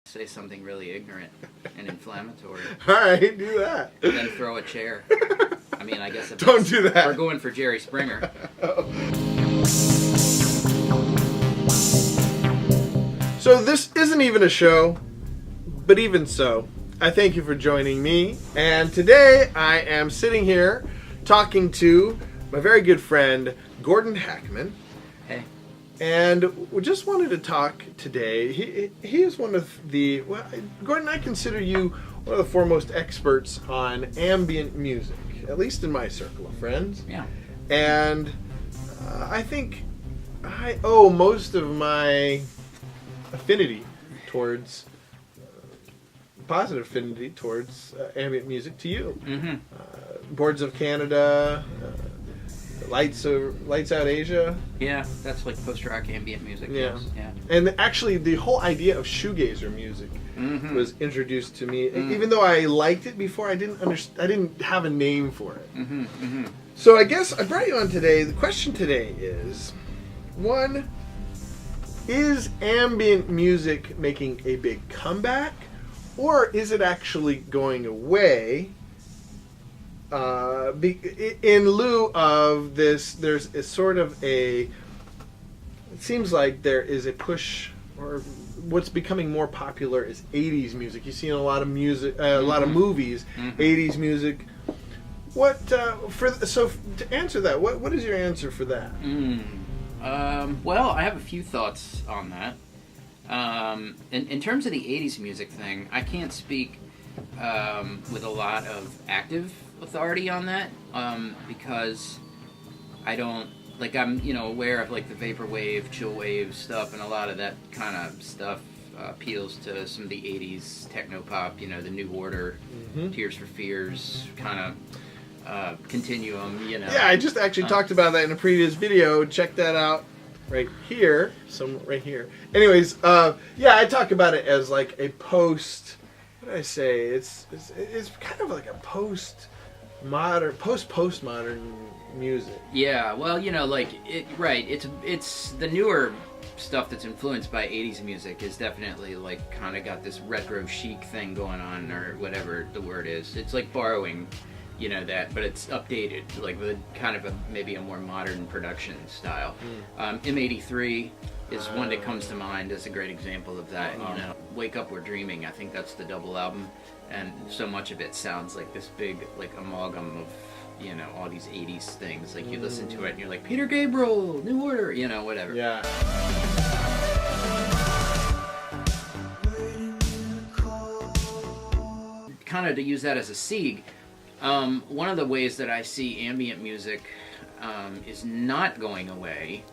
say something really ignorant and inflammatory. All right, do that. And then throw a chair. I mean, I guess if Don't do that. We're going for Jerry Springer. So this isn't even a show, but even so, I thank you for joining me. And today I am sitting here talking to my very good friend, Gordon Hackman. Hey. And we just wanted to talk today. He is one of the, well, Gordon, I consider you one of the foremost experts on ambient music, at least in my circle of friends. Yeah. And I think I owe most of my affinity towards, positive affinity towards ambient music to you. Mm-hmm. Boards of Canada, Lights Out Asia. Yeah, that's like post-rock ambient music. Yeah. Yes. Yeah. And actually, the whole idea of shoegazer music was introduced to me. Even though I liked it before, I didn't have a name for it. Mm-hmm. Mm-hmm. So I guess I brought you on today. The question today is, one, is ambient music making a big comeback, or is it actually going away? In lieu of this, there's a sort of a, it seems like there is a push, or what's becoming more popular is 80s music. You see in a lot of music, a lot of movies, 80s music. What so to answer that, what is your answer for that? Well, I have a few thoughts on that. In terms of the 80s music thing, I can't speak with a lot of active authority on that, because I don't, like, I'm, aware of, like, the vaporwave, chillwave stuff, and a lot of that kind of stuff appeals to some of the 80s techno-pop, the New Order, Tears for Fears, kind of continuum, Yeah, I just actually talked about that in a previous video. Check that out right here. Right here. Anyways, yeah, I talk about it as like a post, what did I say? It's kind of like a postmodern music. Yeah, well, it's the newer stuff that's influenced by 80s music is definitely like kind of got this retro chic thing going on, or whatever the word is. It's like borrowing, that, but it's updated, like with kind of maybe a more modern production style. M83 is one that comes to mind as a great example of that. Wake Up We're Dreaming, I think that's the double album, and so much of it sounds like this big like amalgam of all these 80s things. Like you listen to it and you're like, Peter Gabriel, New Order, whatever. Yeah. Kind of to use that as a sieg, one of the ways that I see ambient music is not going away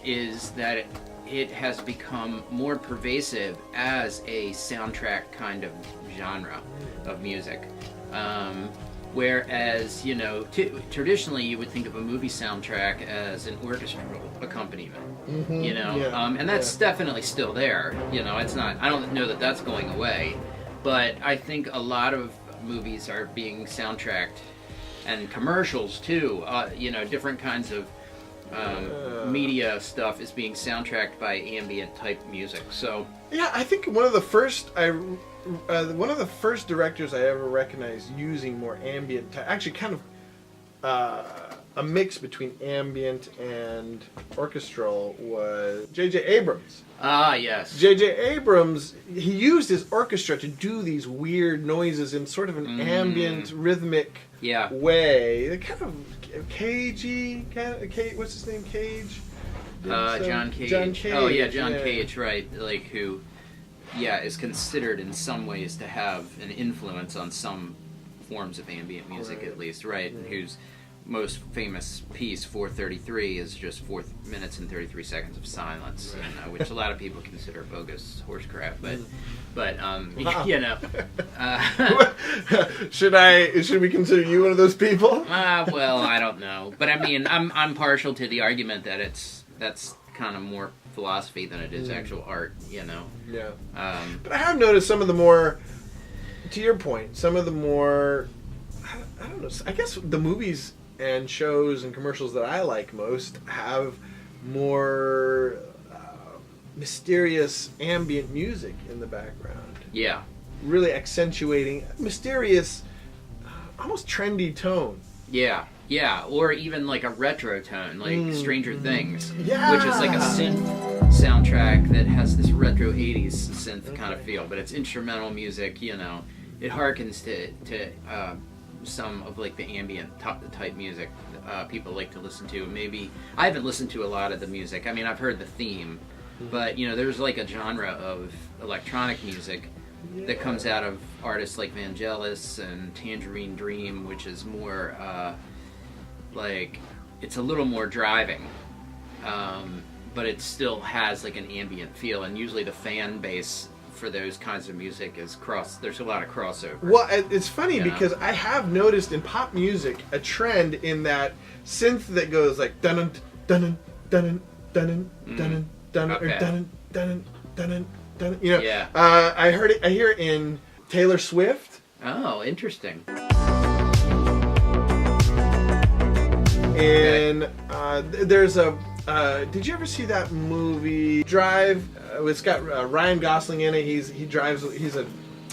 is that it has become more pervasive as a soundtrack kind of genre of music. Whereas, traditionally you would think of a movie soundtrack as an orchestral accompaniment, and that's definitely still there. It's not, I don't know that that's going away, but I think a lot of movies are being soundtracked, and commercials too, different kinds of media stuff is being soundtracked by ambient type music. So yeah, I think one of the first directors I ever recognized using more ambient, actually kind of a mix between ambient and orchestral, was J.J. Abrams. Ah, yes. J.J. Abrams, he used his orchestra to do these weird noises in sort of an ambient, rhythmic way. They're kind of cagey, what's his name, Cage? John Cage. John Cage. Oh, yeah, John Cage, right. Like, who, is considered in some ways to have an influence on some forms of ambient music, at least, right? And whose most famous piece, 433, is just 4 minutes and 33 seconds of silence, which a lot of people consider bogus horse crap, but should we consider you one of those people? Well, I don't know, but I mean, I'm partial to the argument that that's kind of more philosophy than it is actual art, Yeah. But I have noticed some of the more, to your point, some of the more, I don't know, I guess the movies and shows and commercials that I like most have more mysterious ambient music in the background. Yeah. Really accentuating mysterious, almost trendy tone. Yeah. Yeah, or even like a retro tone, like Stranger Things, Yeah. which is like a synth soundtrack that has this retro 80s synth kind of feel, but it's instrumental music, you know. It harkens to some of like the ambient type music people like to listen to. Maybe I haven't listened to a lot of the music. I mean, I've heard the theme, but you know, there's like a genre of electronic music that comes out of artists like Vangelis and Tangerine Dream, which is more like, it's a little more driving, but it still has like an ambient feel, and usually the fan base for those kinds of music is there's a lot of crossover. Well, it's funny because I have noticed in pop music a trend in that synth that goes like dun dun dun dun dun dun or dun dun dun dun. You know, I hear it in Taylor Swift. Oh, interesting. And there's a. Did you ever see that movie Drive? It's got Ryan Gosling in it. He drives. He's a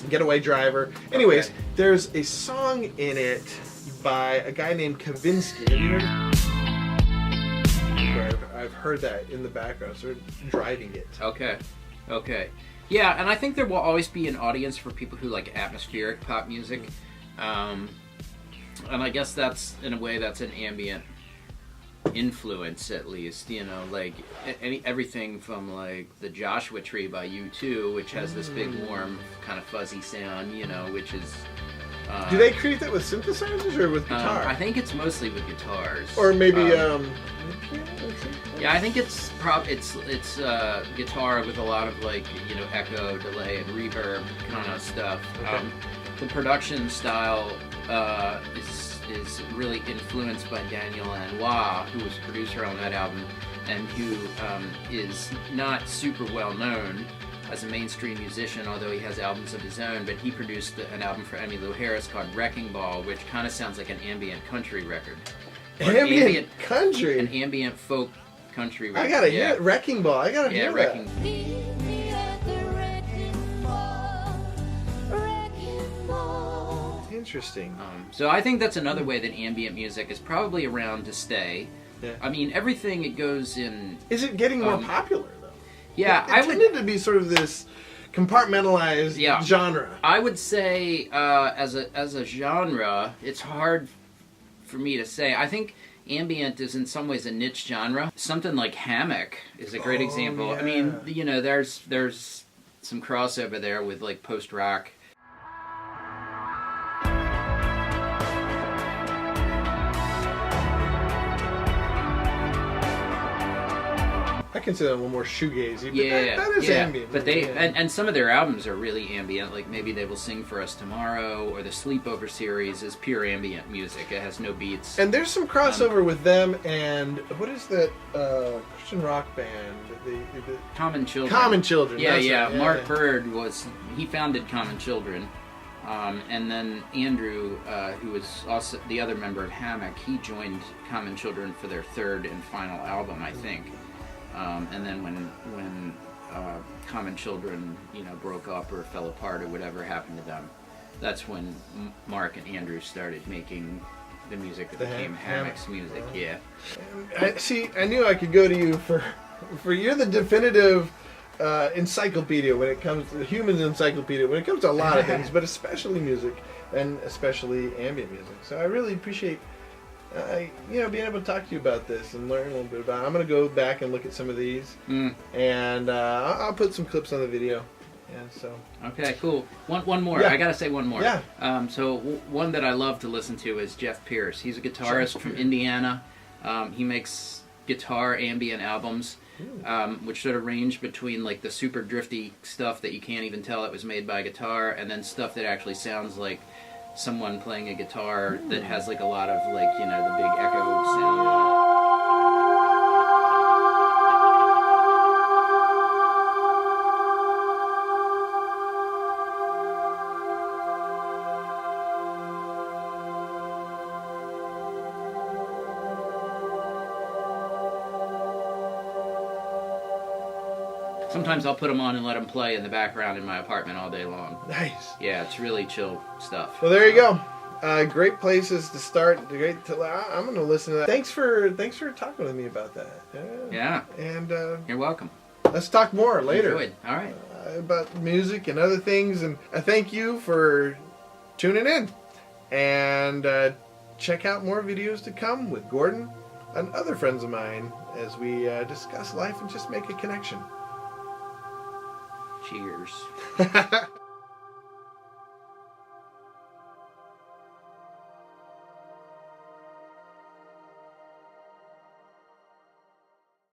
getaway driver. Anyways, there's a song in it by a guy named Kavinsky. Have you heard? I've heard that in the background. So driving it. Okay. Yeah, and I think there will always be an audience for people who like atmospheric pop music, and I guess that's in a way that's an ambient influence, at least, you know, like everything from like the Joshua Tree by U2, which has this big warm kind of fuzzy sound, you know, which is do they create that with synthesizers or with guitar? I think it's mostly with guitars, or maybe yeah, I think it's guitar with a lot of like, you know, echo, delay, and reverb kind of stuff. The production style is really influenced by Daniel Lanois, who was producer on that album, and who is not super well known as a mainstream musician, although he has albums of his own, but he produced an album for Emmylou Harris called Wrecking Ball, which kind of sounds like an ambient country record. Ambient country? An ambient folk country record. I gotta hear it. Wrecking Ball. I gotta hear Wrecking Interesting. So I think that's another way that ambient music is probably around to stay. Yeah. I mean, everything it goes in. Is it getting more popular though? Yeah, it tended to be sort of this compartmentalized genre. I would say as a genre, it's hard for me to say. I think ambient is in some ways a niche genre. Something like Hammock is a great example. Yeah. I mean, you know, there's some crossover there with like post rock. I consider them a little more shoegazy, but Yeah, that is ambient. But they and some of their albums are really ambient. Like maybe They Will Sing for Us Tomorrow, or the Sleepover series is pure ambient music. It has no beats. And there's some crossover with them and what is that Christian rock band? The Common Children. Common Children. Yeah, that's yeah. right. Mark Bird he founded Common Children, and then Andrew, who was also the other member of Hammock, he joined Common Children for their third and final album, I think. And then when Common Children, you know, broke up or fell apart or whatever happened to them, that's when Mark and Andrew started making the music that became Hammock's music. Yeah. I knew I could go to you for you're the definitive encyclopedia when it comes to human encyclopedia when it comes to a lot of things, but especially music and especially ambient music. So I really appreciate being able to talk to you about this and learn a little bit about it. I'm going to go back and look at some of these, and I'll put some clips on the video. Yeah, so. Okay, cool. One more. Yeah. I gotta say one more. Yeah. So one that I love to listen to is Jeff Pierce. He's a guitarist from Indiana. He makes guitar ambient albums, which sort of range between like the super drifty stuff that you can't even tell it was made by a guitar, and then stuff that actually sounds like someone playing a guitar that has like a lot of like, you know, the big echo sound. Sometimes I'll put them on and let them play in the background in my apartment all day long. Nice. Yeah, it's really chill stuff. Well, there you go. Great places to start. I'm going to listen to that. Thanks for talking with me about that. Yeah. And you're welcome. let's talk more later. Enjoyed. All right. About music and other things. And I thank you for tuning in. And check out more videos to come with Gordon and other friends of mine as we discuss life and just make a connection. Cheers.